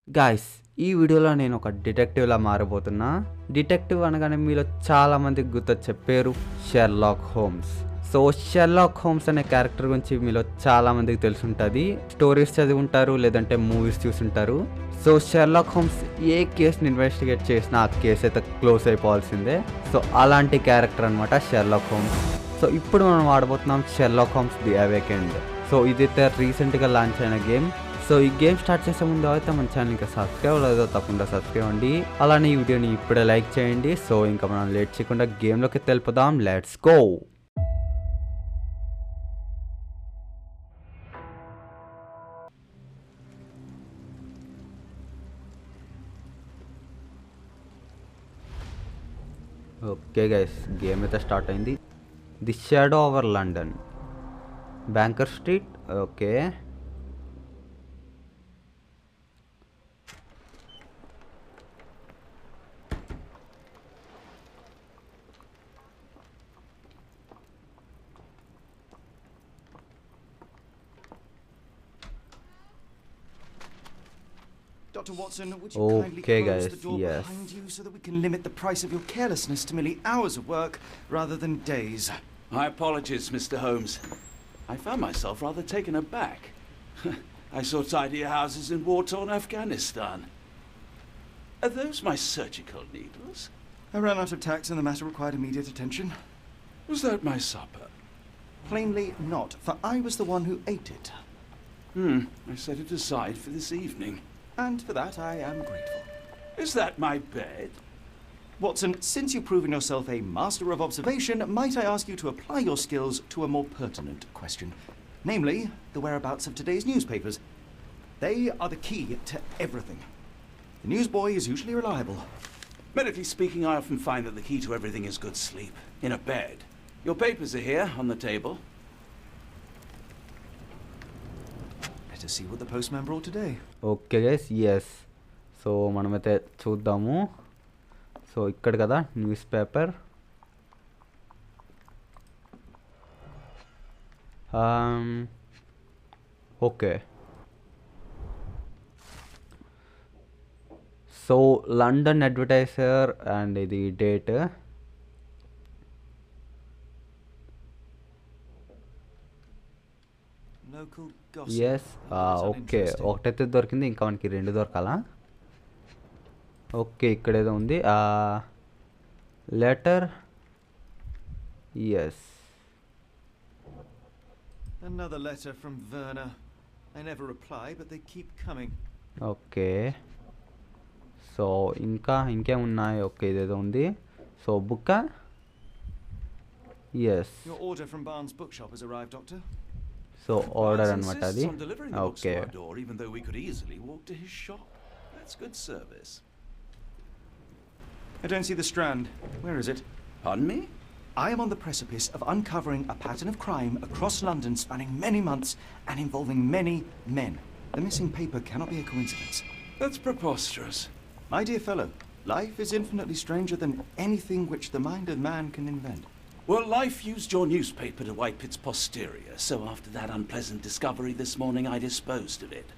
Guys, ఈ వీడియోలో నేను ఒక డిటెక్టివ్లా మారబోతున్నా. డిటెక్టివ్ అనగానే మీలో చాలా మందికి గుర్తొచ్చే పేరు Sherlock Holmes. So Sherlock Holmes అనే క్యారెక్టర్ గురించి మీలో చాలా మందికి తెలుసుంటుంది. స్టోరీస్ చదివి ఉంటారు, లేదంటే మూవీస్ చూసుంటారు. సో షెర్లాక్ హోమ్స్ ఏ కేసుని ఇన్వెస్టిగేట్ చేసినా ఆ కేసు అయితే క్లోజ్ అయిపోవాల్సిందే. సో అలాంటి క్యారెక్టర్ అనమాట షెర్లాక్ హోమ్స్. సో ఇప్పుడు మనం ఆడబోతున్నాం Sherlock Holmes the awakened. So ఇదైతే రీసెంట్గా లాంచ్ అయిన గేమ్. సో ఈ గేమ్ స్టార్ట్ చేసే ముందు అయితే మన ఛానల్ ఇంకా సబ్స్క్రైబ్ లేదో తప్పకుండా సబ్స్క్రైబ్ అండి. అలానే ఈ వీడియోని ఇప్పుడే లైక్ చేయండి. సో ఇంకా మనం లేట్ చేయకుండా గేమ్లోకి తెలుపుదాం. Let's go. Okay guys, game అయితే స్టార్ట్ అయింది. The shadow over London, banker street. ఓకే, Dr. Watson, would you kindly close the door behind you so that we can limit the price of your carelessness to merely hours of work rather than days? My apologies, Mr. Holmes. I found myself rather taken aback. I saw tidier houses in war-torn Afghanistan. Are those my surgical needles? I ran out of tacks and the matter required immediate attention. Was that my supper? Plainly not, for I was the one who ate it. I set it aside for this evening. And for that I am grateful. Is that my bed? Watson, since you've proven yourself a master of observation, might I ask you to apply your skills to a more pertinent question? Namely, the whereabouts of today's newspapers. They are the key to everything. The newsboy is usually reliable. Medically speaking, I often find that the key to everything is good sleep. In a bed. Your papers are here, on the table. Let us see what the postman brought today. Okay guys, yes. So మనమైతే చూద్దాము. So ఇక్కడ కదా news paper. Okay, so London advertiser and ఇది date. Local gossip. Yes, okay, ఒకటైతే దొరికింది, ఇంకా మనకి రెండు దొరకాలా? ఓకే, ఇక్కడేదో ఉంది letter. Yes, Another letter from Werner. I never reply, but they keep coming. Okay. So ఇంకేమున్నాయి? ఓకే, ఇదేదో ఉంది. So book. Yes, Your order from Barnes' bookshop has arrived, Doctor. So order అనమాట అది. Okay, Even though we could easily walk to his shop. That's good service. I don't see the Strand. Where is it? Pardon me? I am on the precipice of uncovering a pattern of crime across London spanning many months and involving many men. The missing paper cannot be a coincidence. That's preposterous. My dear fellow, life is infinitely stranger than anything which the mind of man can invent. Well, life used your newspaper to wipe its posterior, so after that unpleasant discovery this morning, I disposed of it.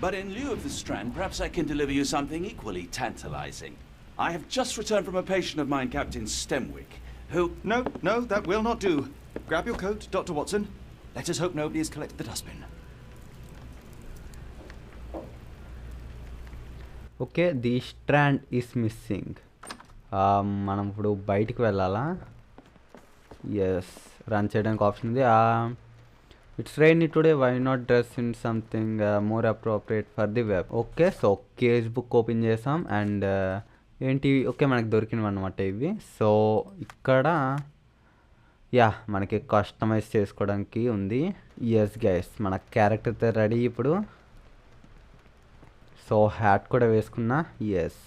But in lieu of the Strand, perhaps I can deliver you something equally tantalizing. I have just returned from a patient of mine, Captain Stemwick, who... No, that will not do. Grab your coat, Dr. Watson. Let us hope nobody has collected the dustbin. Okay, the strand is missing. మనం ఇప్పుడు బయటికి వెళ్ళాలా? Yes, run చేయడానికి option ఉంది. It's rainy today, why not dress in something more appropriate for the web. Okay, so case book open చేసాం and ఏంటి, okay మనకి దొరికినవి అనమాట ఇవి. సో ఇక్కడ మనకి కస్టమైజ్ చేసుకోవడానికి ఉంది. ఎస్ గైస్, మన క్యారెక్టర్ అయితే రెడీ ఇప్పుడు. సో హ్యాట్ కూడా వేసుకున్నా. ఎస్,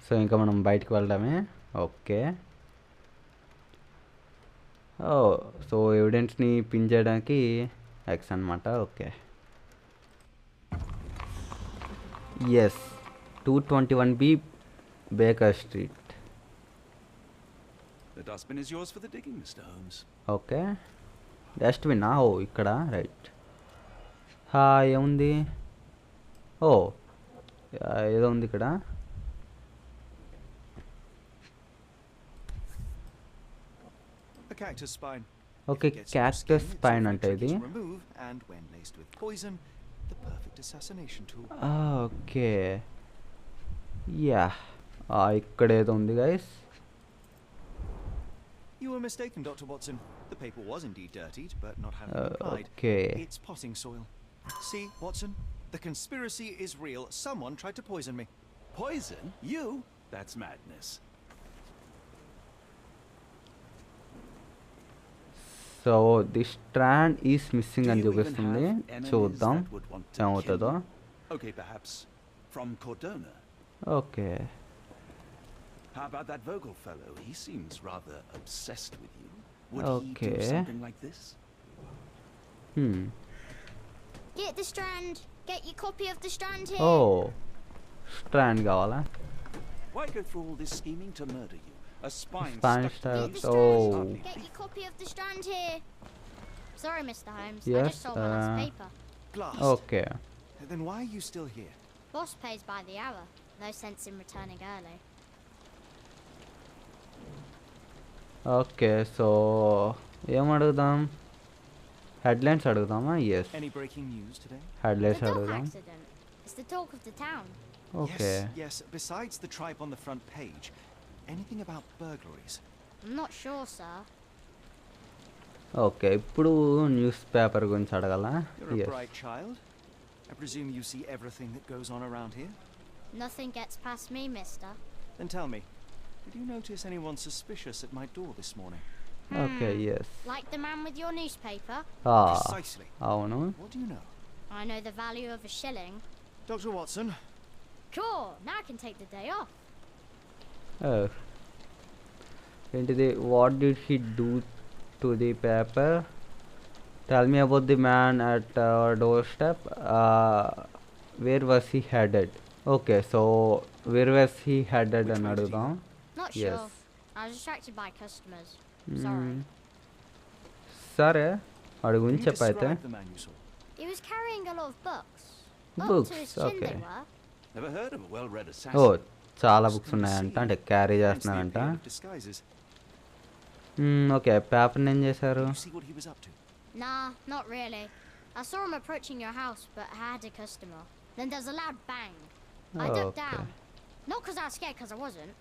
సో ఇంకా మనం బయటికి వెళ్ళడమే. ఓకే, సో ఎవిడెన్స్ని పిన్ చేయడానికి ఎక్స్ అనమాట. Okay, yes, 221B Baker street. The dustbin is yours for the digging, Mr. Holmes. Okay, dustbin oh ఇక్కడ రైట్. ఏముంది? ఓ ఏదో ఉంది ఇక్కడ. A cactus spine. Okay, If it gets in your cactus skin, it's spine awfully అంటే tricky ఇది. to remove, and when laced with poison, the perfect assassination tool. Okay yeah, ఇక్కడ ఏదో ఉంది guys. You were mistaken, Dr. Watson. The paper was indeed dirtied, but not having been applied. Okay. It's potting soil. See, Watson? The conspiracy is real. Someone tried to poison me. Poison? You? That's madness. So the strand is missing అని Do you even చూపిస్తుంది. have enemies చూద్దాం that would want to ఏమవుతుందో. kill you? Okay, perhaps from Cordona. Okay How about that Vogel fellow? He seems rather obsessed with you. Would he Okay. do something like this? Get the strand. Get your copy of the strand here. ఓ strand కావాలా? Why go through all this scheming to murder you? A spine Spine stuck to stuck. Get you the is Oh. hardly Get your copy of the strand here. Sorry, Mr. Holmes. I Yes, just saw my last paper. Blast. Okay Then why are you still here? Boss pays by the hour. No sense in returning early. Okay so ఏం అడుగుదాం? Headlines అడుగుదామా? Yes, Any breaking news today? Headlines The dog అడుగుదాం. accident. It's the talk of the town. Okay Yes, yes. Besides the tripe on the front page, anything about burglaries? I'm not sure, sir. Okay ఇప్పుడు newspaper గురించి అడగాల. You're a yes bright child. I presume you see everything that goes on around here? Nothing gets past me, mister. Then tell me, did you notice anyone suspicious at my door this morning? Okay yes Like the man with your newspaper? Precisely. అవును. What do you know? I know the value of a shilling. Dr. Watson, Cool. Now I can take the day off. ఏంటిది? What did he do to the paper? Tell me about the man at door step. Where was he headed? Okay so where was he headed అని అడుగుదాం. Not Yes. sure. I was distracted by customers. Sorry. సరే వాడి can గురించి you చెప్పైతే. describe the man you saw? He was carrying a lot of books. Up Books, to his chin okay. they were. Never heard of a well-read oh assassin. చాలా Just books come to ఉన్నాయంట, see. అంటే carry Hence the చేస్తున్నారంట. appeal of disguises. Okay పేపర్ని ఏం చేశారు? Did you see what he was up to? Nah, not really. I saw him approaching your house, but I had a customer. Then there was a loud bang. I ducked Okay. down. Not because I was scared, because I wasn't.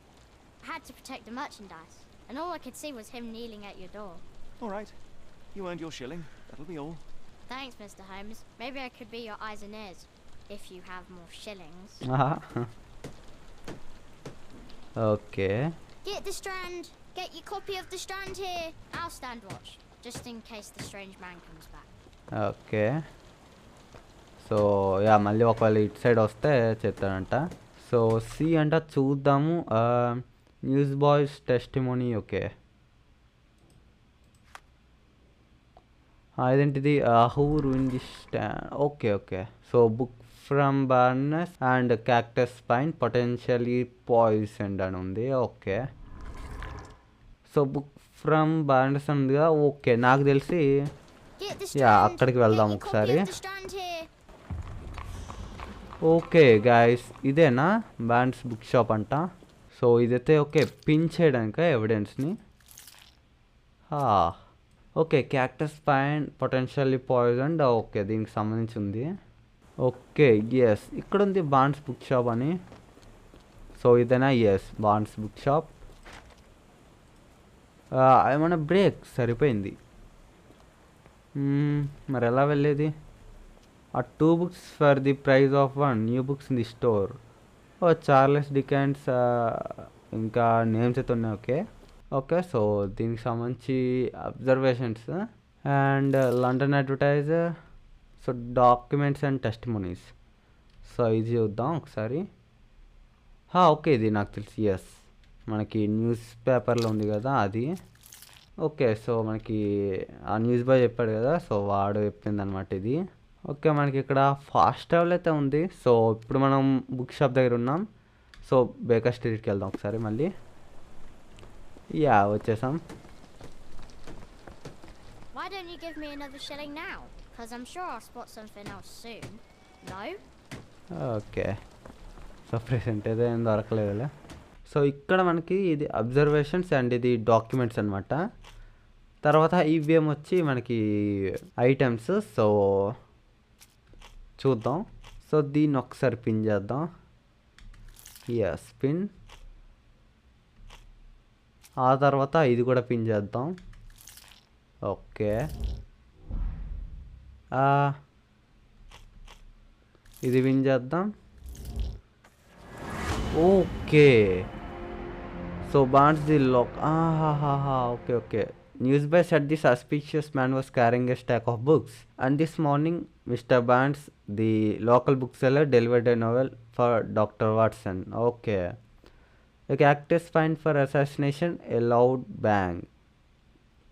I had to protect the merchandise. And all I could see was him kneeling at your door. All right. You earned your shilling. That'll be all. Thanks, Mr. Holmes. Maybe I could be your eyes and ears. If you have more shillings. Okay Get the strand. Get your copy of the strand here. I'll stand watch. Just in case the strange man comes back. Okay so yeah మళ్ళీ ఒకవేళ ఇటు side వస్తే చెప్తాడంట. So see అంట చూద్దాము. News boys testimony. Okay ఇదేంటిది? Who ruin the stand. Okay okay so book from Barnes and cactus spine potentially poisoned అని ఉంది. Okay so book from Barnes ఉందిగా. ఓకే నాకు తెలిసి Get the యా strand. అక్కడికి Get వెళ్దాం your copy ఒకసారి. of the strand here. Okay guys ఇదేనా bands book shop అంట. సో ఇదైతే ఓకే పిన్ చేయడానిక ఎవిడెన్స్ని. Okay cactus pine potentially poisoned. Okay దీనికి సంబంధించి ఉంది. ఓకే ఎస్ ఇక్కడ ఉంది బాండ్స్ బుక్ షాప్ అని. సో ఇదేనా? Yes bonds book shop. ఏమన్నా బ్రేక్ సరిపోయింది. మరి ఎలా వెళ్ళేది? 2 books for the price of 1. New books in the store. Oh Charles Dickens ఇంకా నేమ్స్ అయితే ఉన్నాయి. ఓకే ఓకే సో దీనికి సంబంధించి observations and London advertiser. So documents and testimonies. So ఇది చూద్దాం ఒకసారి. ఓకే ఇది నాకు తెలిసి ఎస్ మనకి న్యూస్ పేపర్లో ఉంది కదా అది. ఓకే సో మనకి ఆ న్యూస్ బాయ్ చెప్పాడు కదా, సో వాడు చెప్పింది అనమాట ఇది. ఓకే మనకి ఇక్కడ ఫాస్ట్ ట్రావెల్ అయితే ఉంది. సో ఇప్పుడు మనం బుక్ షాప్ దగ్గర ఉన్నాం. సో బేకర్ స్ట్రీట్కి వెళ్దాం ఒకసారి మళ్ళీ. యా వచ్చేసాం. Why don't you give me another shilling now? Because I'm sure I'll spot something else soon. No? Okay. So present అయితే ఏం దొరకలేదులే. సో ఇక్కడ మనకి ఇది అబ్జర్వేషన్స్ అండ్ ఇది డాక్యుమెంట్స్ అనమాట. తర్వాత ఇవేమొచ్చి మనకి ఐటమ్స్. సో చూద్దాం. సో దీన్ని ఒకసారి పిన్ చేద్దాం. Yes pin. ఆ తర్వాత ఇది కూడా పిన్ చేద్దాం. ఓకే. ఇది పిన్ చేద్దాం. Okay. So Barnes the lock. Okay, okay. Newsboy said the suspicious man was carrying a stack of books. And this morning, Mr. Barnes, the local bookseller, delivered a novel for Dr. Watson. Okay. A cactus find for assassination, a loud bang.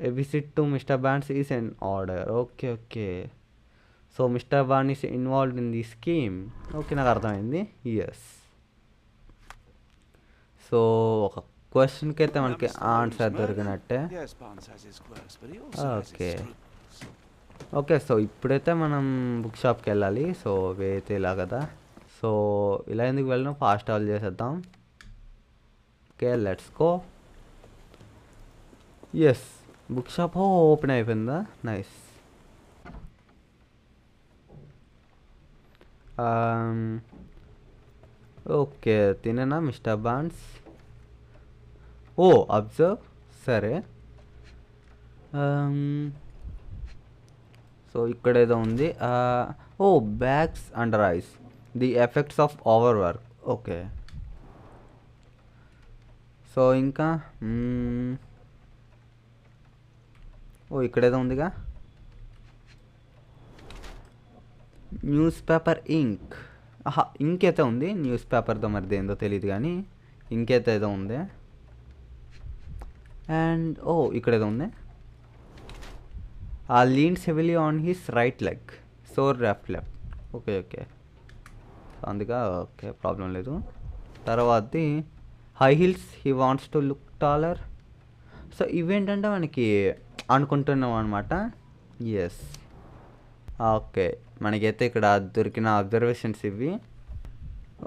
A visit to Mr. Barnes is in order. Okay, okay. So Mr. Barnes is involved in the scheme. Okay, నాకు అర్థమైంది. Yes. So ఒక క్వశ్చన్కి అయితే మనకి answer దొరికినట్టే. Okay. Okay. So ఇప్పుడైతే మనం book షాప్కి వెళ్ళాలి. సో వే అయితే ఇలా కదా. సో ఇలా ఎందుకు వెళ్ళినా ఫాస్ట్ ట్రావెల్ చేసేద్దాం. Okay, let's go. Yes, book shop open అయిపోయిందా? నైస్. ఓకే, తినేనా మిస్టర్ బాన్స్? Oh observe. సరే. సో ఇక్కడ ఏదో ఉంది. Oh bags under eyes, the effects of over work. Okay. So ఇంకా ఓ ఇక్కడేదో ఉందిగా, న్యూస్ పేపర్ ఇంక్. ఇంకైతే ఉంది. న్యూస్ పేపర్తో మరి దేందో తెలియదు కానీ ఇంకైతే ఏదో ఉంది. అండ్ ఓ ఇక్కడేదో ఉంది. Leans heavily on his right leg, sore left. Okay, okay. అందుగా ఓకే, ప్రాబ్లం లేదు. తర్వాతది high heels, he wants to look taller. So ఇవేంటంటే మనకి అనుకుంటున్నాం అనమాట. ఎస్. ఓకే, మనకైతే ఇక్కడ దొరికిన అబ్జర్వేషన్స్ ఇవి.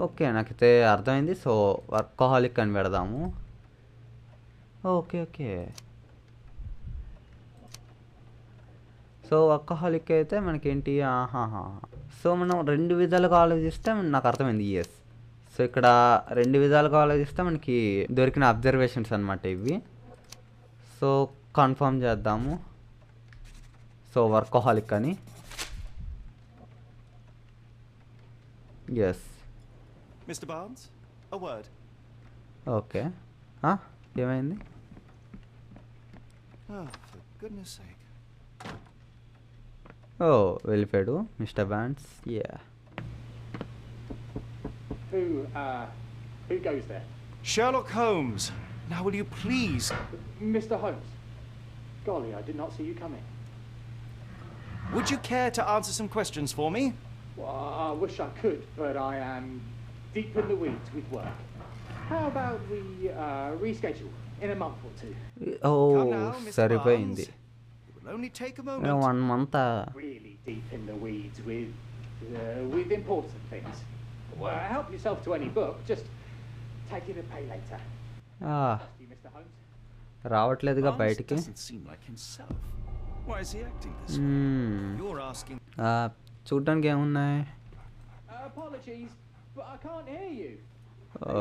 ఓకే, నాకైతే అర్థమైంది. సో వర్కహాలిక్ అని పెడదాము. Okay, okay. సో వర్కహాలిక్ అయితే మనకేంటి, సో మనం రెండు విధాలుగా ఆలోచిస్తే నాకు అర్థమైంది. ఎస్. సో ఇక్కడ రెండు విధాలుగా ఆలోచిస్తే మనకి దొరికిన అబ్జర్వేషన్స్ అనమాట ఇవి. సో కన్ఫర్మ్ చేద్దాము. సో వర్కహాలిక్ అని. Yes. Mr. Barnes, a word. Okay. ఏమైంది? Oh, for goodness sake. Oh వెళ్ళిపోయాడు mister Barnes. Yeah. Who goes there? Sherlock Holmes. Now will you please... Mr. Holmes. Golly, I did not see you coming. Would you care to answer some questions for me? Well, I wish I could, but I am deep in the weeds with work. How about we reschedule in a month or two? Oh Come now, Mr. సరిపోయింది. Barnes. It will only take a moment. 1 month. Really deep in the weeds with important things. Well, help yourself to any book. Just take it and pay later. See, Mr. Holmes. రావట్లేదుగా Barnes బయటికి. doesn't seem like himself. Why is he acting this way? You're asking... చూడ్డానికి ఏమున్నాయి? Apologies, but I can't hear you. ఓ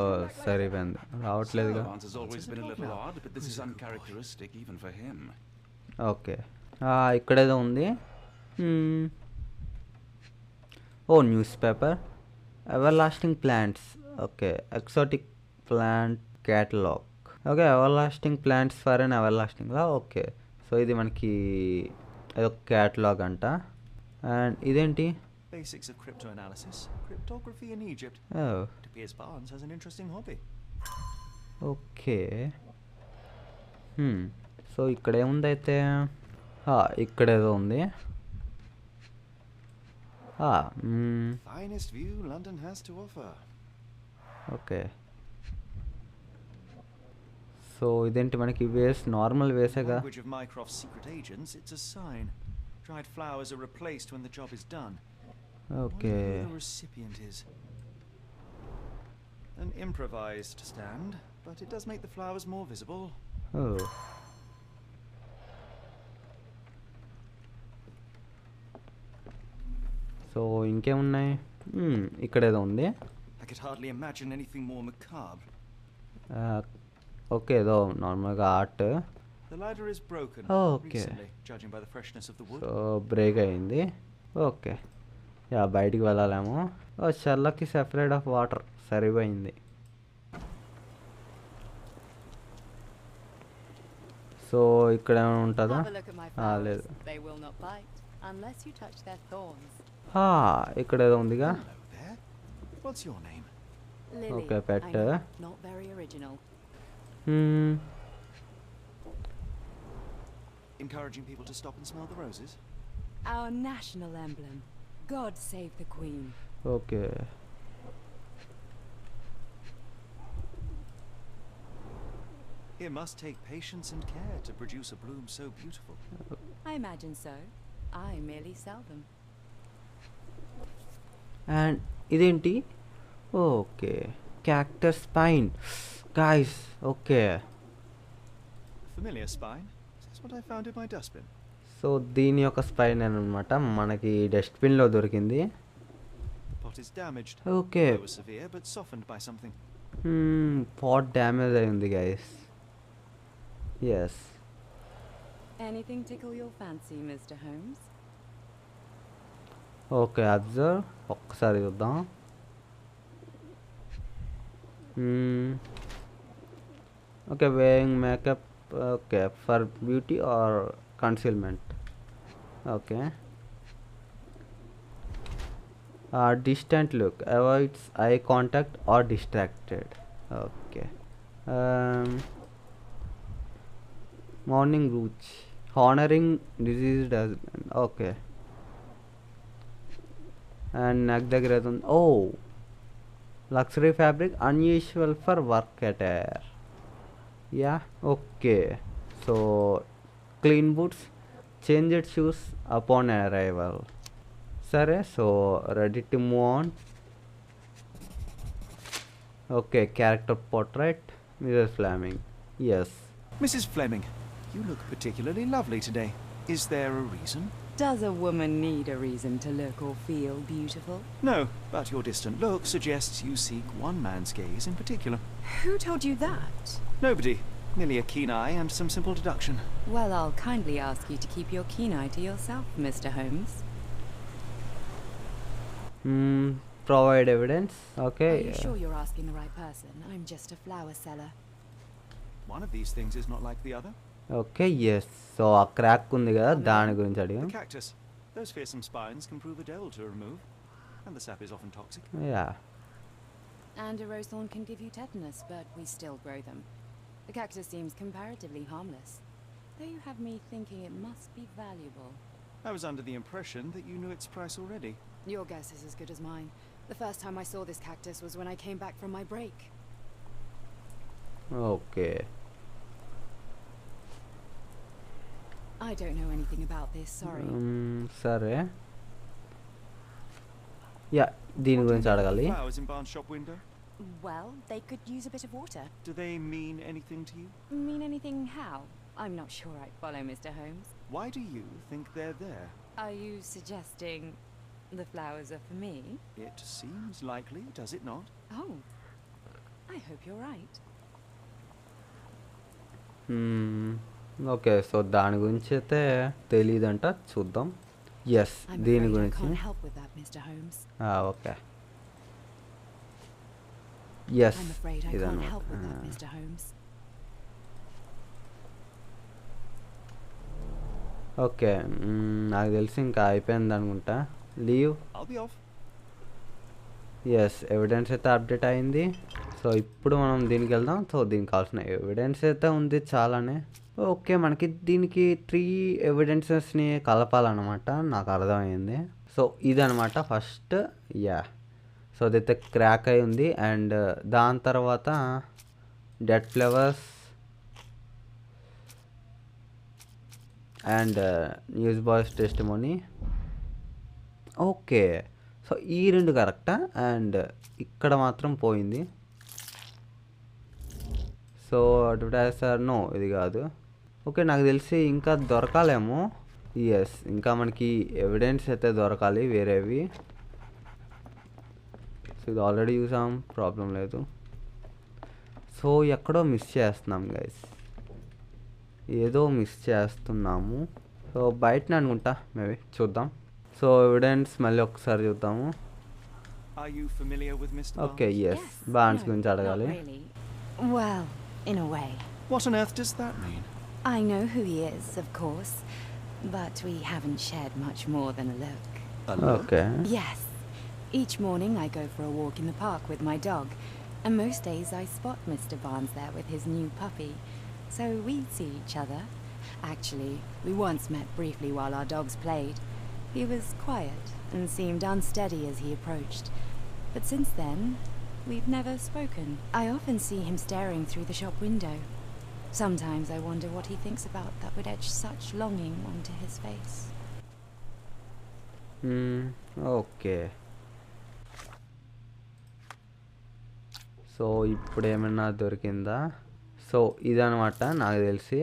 సరిపోయింది, రావట్లేదుగా. Barnes has always been a little odd, but this is uncharacteristic even for him. Okay. ఇక్కడేదో ఉంది. Oh news paper, ever lasting plants. Okay, exotic plant catalogue. Okay, ever lasting plants for and ever లాస్టింగ్లా. Okay, so ఇది మనకి ఏదో catalogue అంట. And ఇదేంటి? Basics of cryptoanalysis. Cryptography in Egypt. It appears Barnes has an interesting hobby. Okay. So ఇక్కడ ఏముందైతే, ఇక్కడేదో ఉంది. Finest view London has to offer. Okay. So ఇదేంటి మనకి వేస్ normal వేసేగా. Language of Mycroft's secret agents, it's a sign. Dried flowers are replaced when the job is done. Okay. Wonder who the recipient is. An improvised stand, but it does make the flowers more visible. So ఇంకేమున్నాయి? ఇక్కడ ఏదో ఉంది. I could hardly imagine anything more macabre. Okay, ఏదో నార్మల్గా art. The ladder is broken recently, judging by the freshness of the wood. So break అయింది. Okay, yeah బయటికి వెళ్ళాలేమో. Sherlock is afraid of water. సరిపోయింది. సో ఇక్కడ ఏమైనా ఉంటుందా? లేదు. ఇక్కడ ఏదో ఉందిగా. Hello there. What's your name? Okay, pet. Encouraging people to stop and smell the roses? Our national emblem. God save the Queen. Okay. It must take patience and care to produce a bloom so beautiful. I imagine so. I merely sell them. And ఇదేంటి? Okay, cactus pine guys. Okay, Familiar spine? That's what I found in my dustbin. So దీని యొక్క spine అనమాట మనకి డస్ట్బిన్లో దొరికింది. The pot is damaged. Okay, It was severe, but softened by something. Pot damage అయింది guys. Yes. Anything tickle your fancy, Mr. Holmes? Okay, observe. ఒక్కసారి చూద్దాం. Okay, wearing makeup. Okay, for beauty or concealment. Okay, distant look avoids eye contact or distracted. Okay, mourning brooch honouring diseased husband. Okay, and neck దగ్గర ఏదో ఉంది. Oh, luxury fabric unusual for work attire. Yeah, okay. So clean boots changed shoes upon arrival. సరే, so ready to move on. Okay, character portrait Mrs Fleming. Yes. Mrs. Fleming, you look particularly lovely today. Is there a reason? Does a woman need a reason to look or feel beautiful? No, but your distant look suggests you seek one man's gaze in particular. Who told you that? Nobody. Merely a keen eye and some simple deduction. Well, I'll kindly ask you to keep your keen eye to yourself, Mr. Holmes. Provide evidence. Okay. Are you sure you're asking the right person? I'm just a flower seller. One of these things is not like the other. Okay, yes. So ఆ crack ఉంది కదా, దాని గురించి The అడిగాం. cactus. Those fearsome spines can prove a devil to remove, and the sap is often toxic. Yeah. And a rose thorn can give you tetanus, but we still grow them. The cactus seems comparatively harmless, though you have me thinking it must be valuable. I was under the impression that you knew its price already. Your guess is as good as mine. The first time I saw this cactus was when I came back from my break. Okay. I don't know anything about this, sorry. సరే. Yeah, దీని గురించి అడగాలి. Flowers in barn shop window. Well, they could use a bit of water. Do they mean anything to you? Mean anything how? I'm not sure I follow, Mr. Holmes. Why do you think they're there? Are you suggesting the flowers are for me? It seems likely, does it not? Oh, I hope you're right. Okay, so దాని గురించి అయితే తెలియదంట, చూద్దాం. Yes, I'm దీని afraid I గురించి. can't help with that, Mr. Holmes. Okay, yes, I'm afraid I can't help with that, ఇదన్నమాట. Mr. Holmes. Okay, నాకు తెలిసి ఇంకా అయిపోయింది అనుకుంటా. Leave. I'll be off. Yes, evidence అయితే అప్డేట్ అయింది. సో ఇప్పుడు మనం దీనికి వెళ్దాం. సో దీనికి కావాల్సిన ఎవిడెన్స్ అయితే ఉంది చాలానే. ఓకే, మనకి దీనికి 3 ఎవిడెన్సెస్ని కలపాలన్నమాట, నాకు అర్థమైంది. సో ఇదనమాట ఫస్ట్. యా, సో అదైతే క్రాక్ అయి ఉంది. అండ్ దాని తర్వాత dead flowers and news boys testimony. Okay, so ఈ రెండు కరెక్టా? అండ్ ఇక్కడ మాత్రం పోయింది. సో అడ్వర్టైజర్ నో, ఇది కాదు. ఓకే, నాకు తెలిసి ఇంకా దొరకాలేమో. ఎస్, ఇంకా మనకి ఎవిడెన్స్ అయితే దొరకాలి వేరేవి. సో ఇది ఆల్రెడీ చూసాం, ప్రాబ్లం లేదు. సో ఎక్కడో మిస్ చేస్తున్నాం గైస్, ఏదో మిస్ చేస్తున్నాము. సో బయటనే అనుకుంటా, మేబీ చూద్దాం. సో ఎవిడెన్స్ మళ్ళీ ఒకసారి చూద్దాము. Are you familiar with Mr. Okay, Barnes? Yes, bonds గురించి అడగాలి. Not really. Well, in a way. What on earth does that mean? I know who he is, of course, but we haven't shared much more than a look. A look? Okay, Yes. Each morning I go for a walk in the park with my dog, and most days I spot Mr. Barnes there with his new puppy, so we see each other. Actually, we once met briefly while our dogs played. He was quiet and seemed unsteady as he approached, but since then, we've never spoken. I often see him staring through the shop window. Sometimes I wonder what he thinks about that would etch such longing onto his face. Okay. So ఇప్పుడు ఏమన్నా దొరికిందా? So ఇదనమాట నాకు తెలిసి.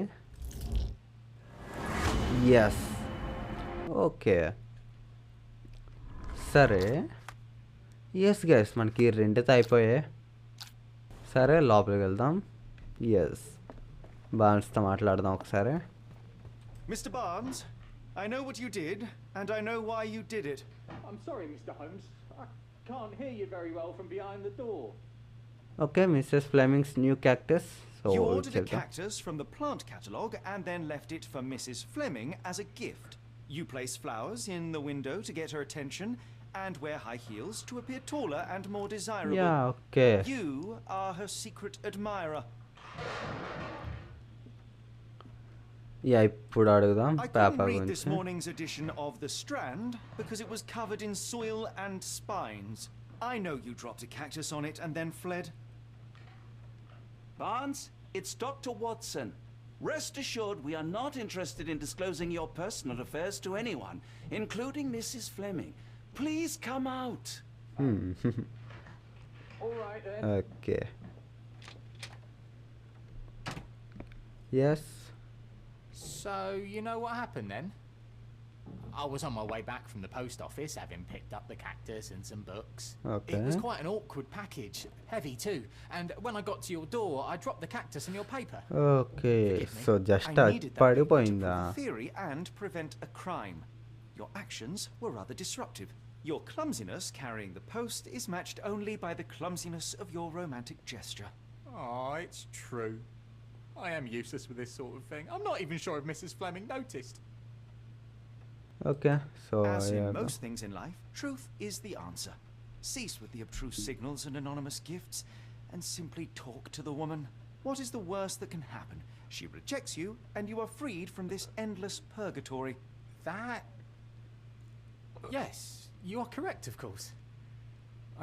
Yes, okay, సరే. Yes guys, మనకి రెండుతో అయిపోయాయి. సరే లోపలికి వెళ్దాం. ఎస్, బాన్స్తో మాట్లాడదాం ఒకసారి. Mr. Barnes, I know what you did, and I know why you did it. I'm sorry, Mr. Holmes. I can't hear you very well from behind the door. Okay, Mrs Fleming's new cactus. So You ordered a cactus from the plant catalogue and then left it for Mrs. Fleming as a gift. You place flowers in the window to get her attention and wear high heels to appear taller and more desirable. Yeah, okay. You are her secret admirer. Yeah, ఇప్పుడు అడుగుదాం I couldn't paper read this గురించి. morning's edition of The Strand because it was covered in soil and spines. I know you dropped a cactus on it and then fled. Barnes, it's Dr. Watson. Rest assured we are not interested in disclosing your personal affairs to anyone, including Mrs. Fleming. Please come out. All right then. Okay, yes. So, you know what happened then? I was on my way back from the post office, having picked up the cactus and some books. Okay. It was quite an awkward package, heavy too, and when I got to your door, I dropped the cactus and your paper. Okay, Forgive me. So just I needed that paper to పడిపోయిందా? prove a theory and prevent a crime. Your actions were rather disruptive. Your clumsiness carrying the post is matched only by the clumsiness of your romantic gesture. Oh, it's true. I am useless with this sort of thing. I'm not even sure if Mrs. Fleming noticed. Okay, so As in most things in life, truth is the answer. Cease with the obtruse signals and anonymous gifts, and simply talk to the woman. What is the worst that can happen? She rejects you, and you are freed from this endless purgatory. That... Yes, you are correct, of course.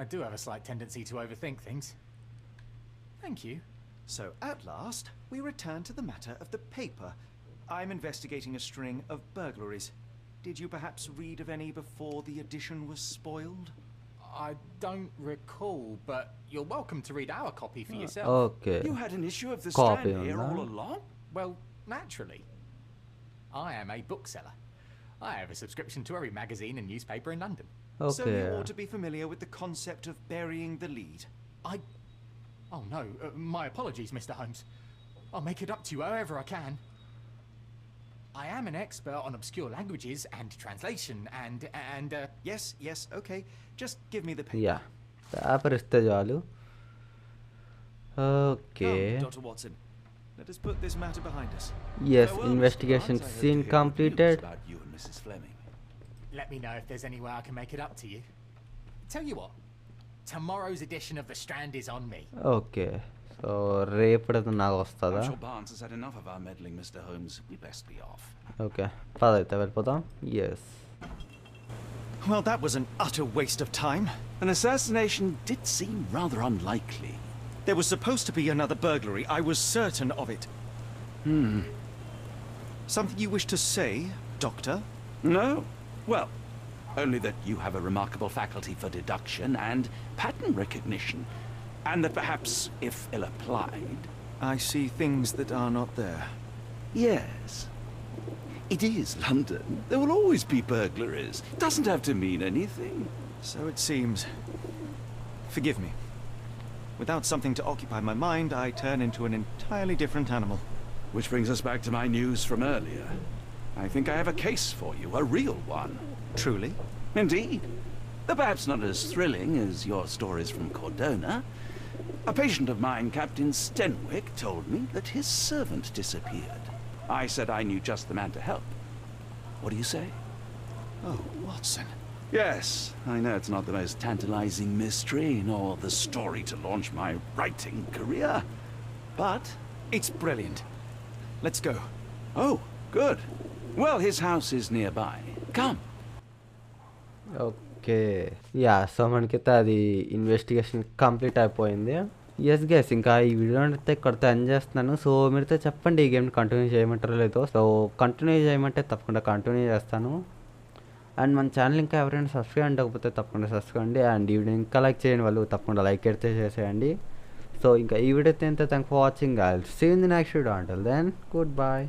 I do have a slight tendency to overthink things. Thank you. So, at last, we return to the matter of the paper. I'm investigating a string of burglaries. Did you perhaps read of any before the edition was spoiled? I don't recall, but you're welcome to read our copy for yourself. Okay, You had an issue of The Copy Strand here on all that. along? Well, naturally. I am a bookseller. I have a subscription to every magazine and newspaper in London. So okay. you ought to be familiar with the concept of burying the lead. Oh no, my apologies, Mr. Holmes. I'll make it up to you however I can. I am an expert on obscure languages and translation and Yes, okay. Just give me the paper. Yeah, paper ఇస్తే చాలు. Okay, Come, Dr. Watson. Let us put this matter behind us. Yes, Farewell, Mr. Investigation Barnes. I hope to seen hear good news completed. about you and Mrs. Fleming. let me know if there's any way I can make it up to you. Tell you what, tomorrow's edition of The Strand is on me. Okay, so రేపటిది నాకు వస్తుందా? I'm sure Barnes has had enough of our meddling, Mr. Holmes. We best be off. Okay, పదైతే వెళ్ళిపోతాం. Yes, Well, that was an utter waste of time. An assassination did seem rather unlikely. There was supposed to be another burglary. I was certain of it. Something you wish to say, Doctor? No. Well, only that you have a remarkable faculty for deduction and pattern recognition, and that perhaps, if ill-applied... I see things that are not there. Yes. It is London. There will always be burglaries. Doesn't have to mean anything. So it seems. Forgive me. Without something to occupy my mind, I turn into an entirely different animal. Which brings us back to my news from earlier. I think I have a case for you, a real one. Truly? Indeed. Though perhaps not as thrilling as your stories from Cordona. A patient of mine, Captain Stenwick, told me that his servant disappeared. I said I knew just the man to help. What do you say? Oh, Watson. Yes, I know it's not the most tantalizing mystery, nor the story to launch my writing career. But... It's brilliant. Let's go. Oh, good. Well, his house is nearby. Come. Okay yeah so మనకైతే అది investigation complete అయిపోయింది. Yes guys, ఇంకా ఈ video అయితే ఇక్కడితో end చేస్తున్నాను. So మీరైతే చెప్పండి ఈ గేమ్ని కంటిన్యూ చేయమంటారో లేదో. సో కంటిన్యూ చేయమంటే తప్పకుండా కంటిన్యూ చేస్తాను. అండ్ మన ఛానల్ ఇంకా ఎవరైనా సబ్స్క్రైబ్ ఉండకపోతే తప్పకుండా సబ్స్క్రైబ్ అండి. అండ్ ఈ వీడియో ఇంకా లైక్ చేయని వాళ్ళు తప్పకుండా లైక్ అయితే చేసేయండి. సో ఇంకా ఈ వీడియో అయితే thank for watching. I will see you in the next video. Until then good bye.